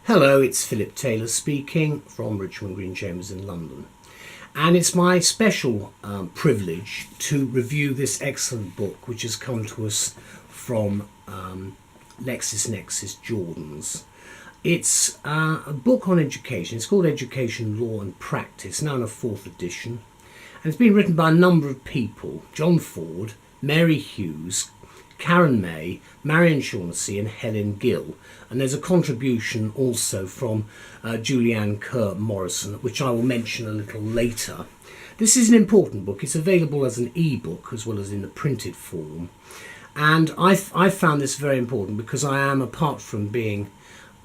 Hello, it's Philip Taylor speaking from Richmond Green Chambers in London. And it's my special privilege to review this excellent book which has come to us from LEXISNEXIS Jordan's. It's a book on education. It's called Education, Law and Practice, now in a 4th edition. And it's been written by a number of people: John Ford, Mary Hughes, Karen May, Marian Shaughnessy and Helen Gill. And there's a contribution also from Julianne Kerr Morrison, which I will mention a little later. This is an important book. It's available as an ebook as well as in the printed form. And I found this very important because I am, apart from being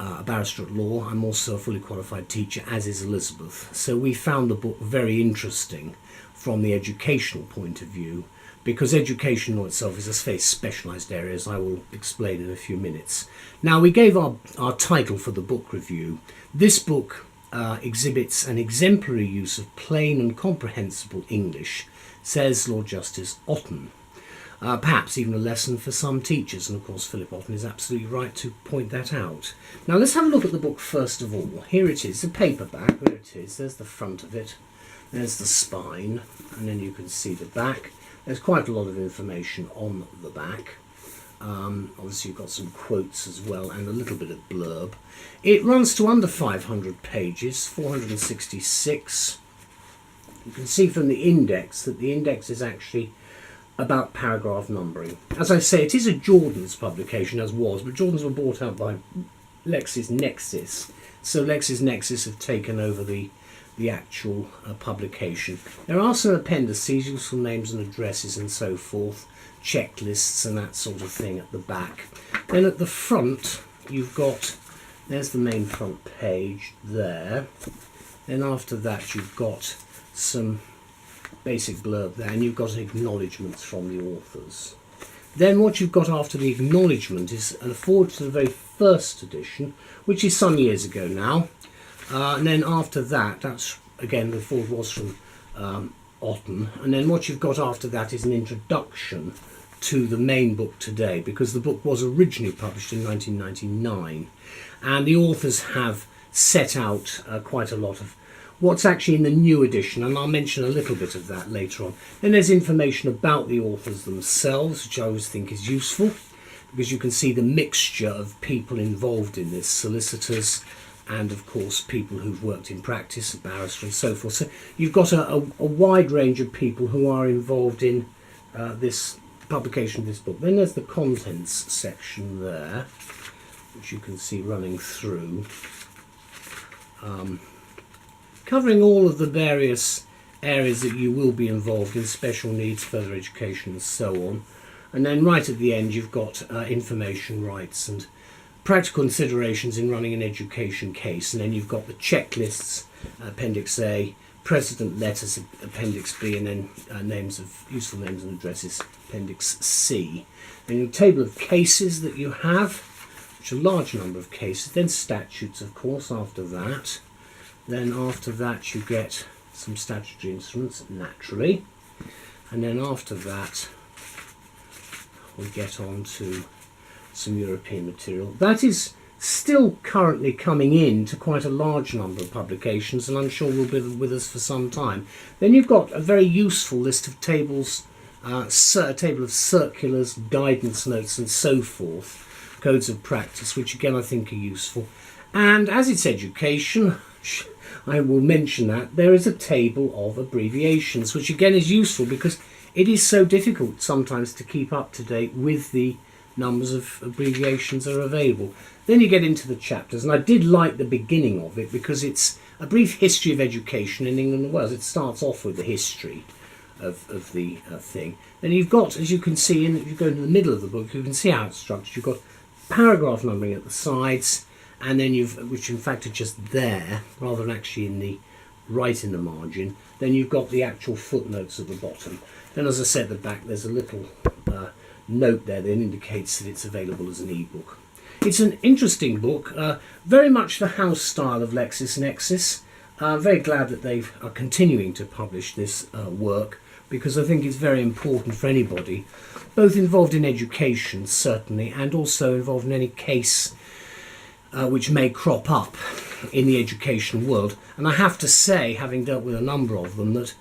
a barrister at law, I'm also a fully qualified teacher, as is Elizabeth. So we found the book very interesting from the educational point of view, because education law itself is a very specialised area, as I will explain in a few minutes. Now, we gave our title for the book review. This book exhibits an exemplary use of plain and comprehensible English, says Lord Justice OTTON. Perhaps even a lesson for some teachers, and of course Philip OTTON is absolutely right to point that out. Now let's have a look at the book first of all. Here it is, the paperback, there it is, there's the front of it, there's the spine, and then you can see the back. There's quite a lot of information on the back. Obviously you've got some quotes as well and a little bit of blurb. It runs to under 500 pages, 466. You can see from the index that the index is actually about paragraph numbering. As I say, it is a Jordan's publication, as was, but Jordan's were bought out by LEXISNEXIS. So LEXISNEXIS have taken over the actual publication. There are some appendices, useful names and addresses and so forth, checklists and that sort of thing at the back. Then at the front you've got, there's the main front page there. Then after that you've got some basic blurb there, and you've got acknowledgements from the authors. Then what you've got after the acknowledgement is a forward to the very first edition, which is some years ago now. And then after that, that's again, the forward was from OTTON. And then what you've got after that is an introduction to the main book today, because the book was originally published in 1999. And the authors have set out quite a lot of what's actually in the new edition, and I'll mention a little bit of that later on. Then there's information about the authors themselves, which I always think is useful, because you can see the mixture of people involved in this, solicitors, and of course people who've worked in practice, a barrister and so forth. So you've got a wide range of people who are involved in this publication of this book. Then there's the contents section there, which you can see running through, covering all of the various areas that you will be involved in: special needs, further education and so on. And then right at the end you've got information rights and practical considerations in running an education case. And then you've got the checklists, Appendix A, precedent letters, Appendix B, and then names of useful names and addresses, Appendix C. Then your table of cases that you have, which are a large number of cases. Then statutes, of course, after that. Then after that you get some statutory instruments, naturally. And then after that we get on to some European material. That is still currently coming in to quite a large number of publications, and I'm sure will be with us for some time. Then you've got a very useful list of tables, a table of circulars, guidance notes and so forth, codes of practice, which again I think are useful. And as it's education, I will mention that there is a table of abbreviations, which again is useful because it is so difficult sometimes to keep up to date with the numbers of abbreviations that are available. Then you get into the chapters, and I did like the beginning of it because it's a brief history of education in England and Wales. It starts off with the history of the thing. Then you've got, as you can see, if you go into the middle of the book, you can see how it's structured. You've got paragraph numbering at the sides, and then which in fact are just there rather than actually in the right in the margin. Then you've got the actual footnotes at the bottom. Then, as I said, at the back there's a little note there that indicates that it's available as an ebook. It's an interesting book, very much the house style of LEXISNEXIS. Very glad that they are continuing to publish this work, because I think it's very important for anybody, both involved in education certainly, and also involved in any case which may crop up in the education world. And I have to say, having dealt with a number of them, that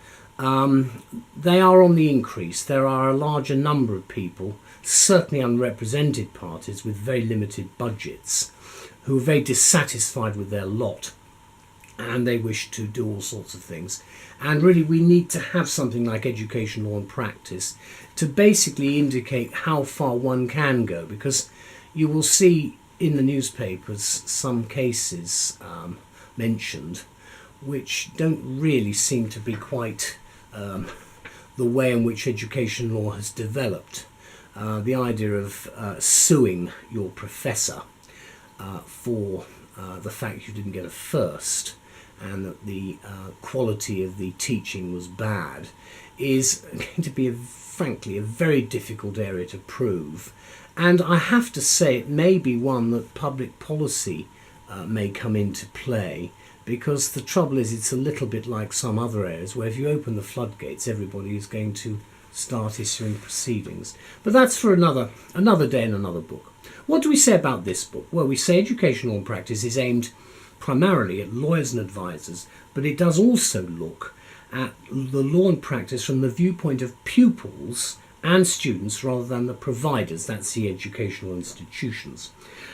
they are on the increase. There are a larger number of people, certainly unrepresented parties with very limited budgets, who are very dissatisfied with their lot, and they wish to do all sorts of things. And really we need to have something like education law and practice to basically indicate how far one can go, because you will see in the newspapers some cases mentioned which don't really seem to be quite the way in which education law has developed. The idea of suing your professor for the fact you didn't get a first and that the quality of the teaching was bad is going to be, frankly, a very difficult area to prove. And I have to say it may be one that public policy may come into play, because the trouble is it's a little bit like some other areas where if you open the floodgates everybody is going to start issuing proceedings. But that's for another day and another book. What do we say about this book? Well, we say education law and practice is aimed primarily at lawyers and advisors, but it does also look at the law and practice from the viewpoint of pupils and students rather than the providers, that's the educational institutions.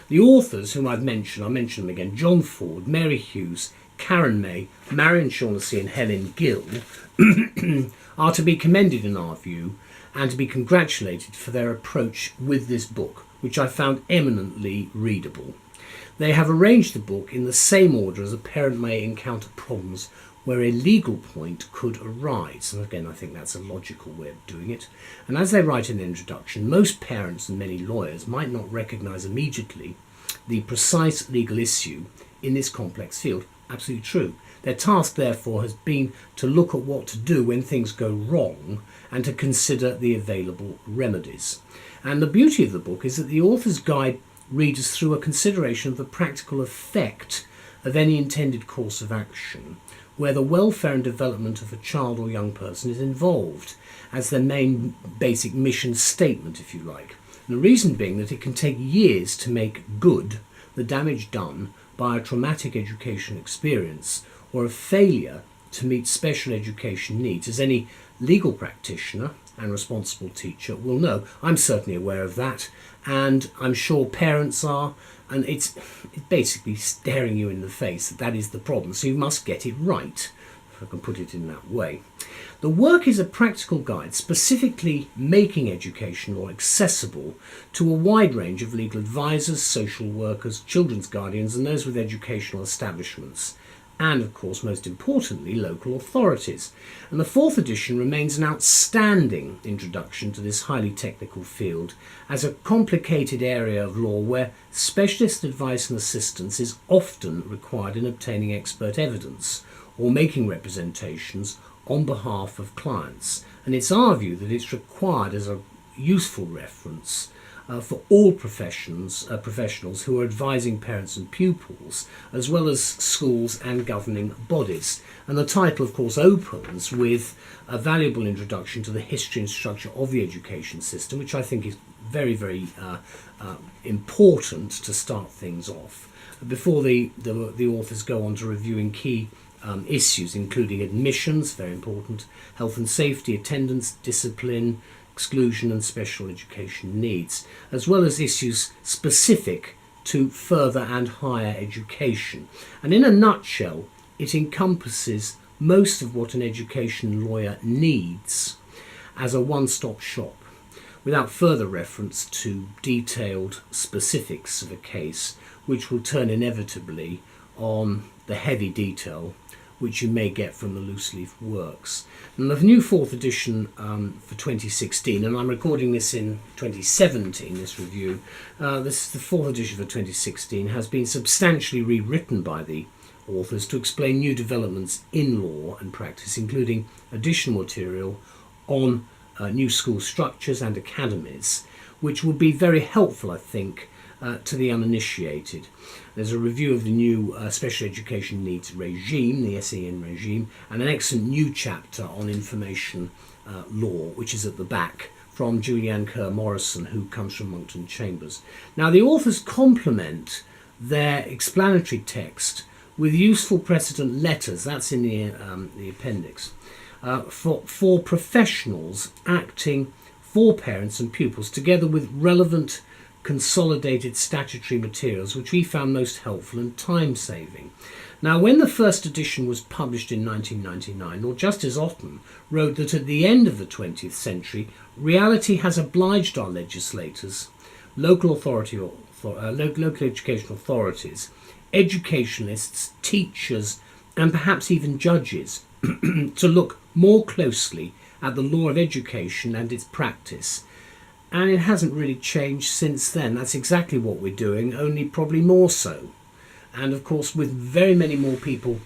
The authors whom I'll mention them again: John Ford, Mary Hughes, Karen May, Marian, Shaughnessy and Helen Gill are to be commended in our view and to be congratulated for their approach with this book, which I found eminently readable. They have arranged the book in the same order as a parent may encounter problems where a legal point could arise. And again, I think that's a logical way of doing it. And as they write in the introduction, most parents and many lawyers might not recognise immediately the precise legal issue in this complex field. Absolutely true. Their task, therefore, has been to look at what to do when things go wrong and to consider the available remedies. And the beauty of the book is that the author's guide readers through a consideration of the practical effect of any intended course of action where the welfare and development of a child or young person is involved as their main basic mission statement, if you like. And the reason being that it can take years to make good the damage done by a traumatic education experience or a failure to meet special education needs, as any legal practitioner and responsible teacher will know. I'm certainly aware of that, and I'm sure parents are, and it's basically staring you in the face that that is the problem, so you must get it right, if I can put it in that way. The work is a practical guide specifically making education law accessible to a wide range of legal advisors, social workers, children's guardians and those with educational establishments, and of course most importantly local authorities. And the fourth edition remains an outstanding introduction to this highly technical field as a complicated area of law where specialist advice and assistance is often required in obtaining expert evidence or making representations on behalf of clients. And it's our view that it's required as a useful reference for all professionals who are advising parents and pupils, as well as schools and governing bodies. And the title, of course, opens with a valuable introduction to the history and structure of the education system, which I think is very, very important to start things off. Before the authors go on to reviewing key issues, including admissions, very important, health and safety, attendance, discipline, exclusion and special education needs, as well as issues specific to further and higher education. And in a nutshell, it encompasses most of what an education lawyer needs as a one-stop shop, without further reference to detailed specifics of a case, which will turn inevitably on the heavy detail which you may get from the loose leaf works. And the new fourth edition for 2016, and I'm recording this in 2017, this review, this is the fourth edition for 2016, has been substantially rewritten by the authors to explain new developments in law and practice, including additional material on new school structures and academies, which will be very helpful, I think, to the uninitiated. There's a review of the new special education needs regime, the SEN regime, and an excellent new chapter on information law, which is at the back, from Julianne Kerr Morrison, who comes from Monkton Chambers. Now, the authors complement their explanatory text with useful precedent letters, that's in the appendix, for professionals acting for parents and pupils, together with relevant consolidated statutory materials, which we found most helpful and time-saving. Now, when the first edition was published in 1999, Lord Justice Otton wrote that at the end of the 20th century, reality has obliged our legislators, local education authorities, educationalists, teachers, and perhaps even judges to look more closely at the law of education and its practice. And it hasn't really changed since then. That's exactly what we're doing, only probably more so. And of course, with very many more people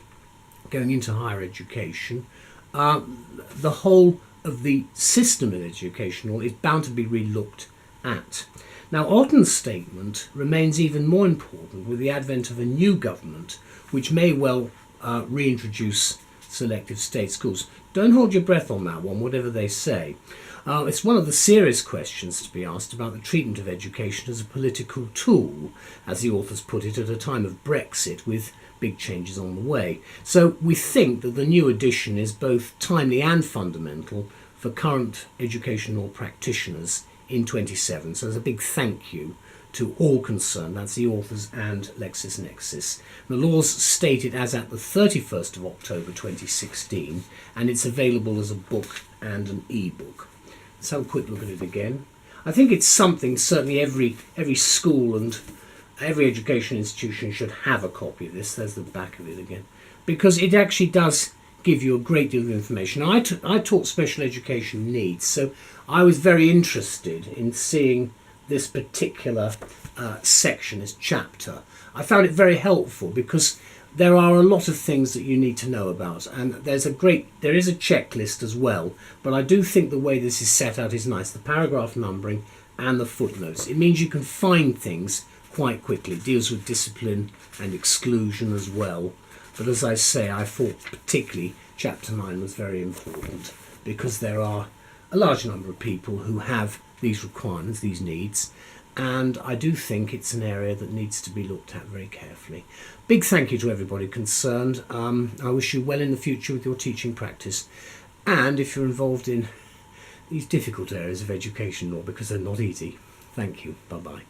going into higher education, the whole of the system of educational is bound to be re-looked at. Now, Otton's statement remains even more important with the advent of a new government, which may well reintroduce selective state schools. Don't hold your breath on that one, whatever they say. It's one of the serious questions to be asked about the treatment of education as a political tool, as the authors put it, at a time of Brexit with big changes on the way. So we think that the new edition is both timely and fundamental for current educational practitioners in 27. So there's a big thank you to all concerned, that's the authors and LEXISNEXIS. The law's stated as at the 31st of October 2016, and it's available as a book and an ebook. Let's have a quick look at it again. I think it's something certainly every school and every education institution should have a copy of this. There's the back of it again, because it actually does give you a great deal of information. I taught special education needs, so I was very interested in seeing this particular section, this chapter. I found it very helpful because there are a lot of things that you need to know about, and there is a checklist as well, but I do think the way this is set out is nice, the paragraph numbering and the footnotes. It means you can find things quite quickly. It deals with discipline and exclusion as well, but as I say, I thought particularly chapter 9 was very important because there are a large number of people who have these requirements, these needs, and I do think it's an area that needs to be looked at very carefully. Big thank you to everybody concerned. I wish you well in the future with your teaching practice, and if you're involved in these difficult areas of education law, because they're not easy. Thank you. Bye-bye.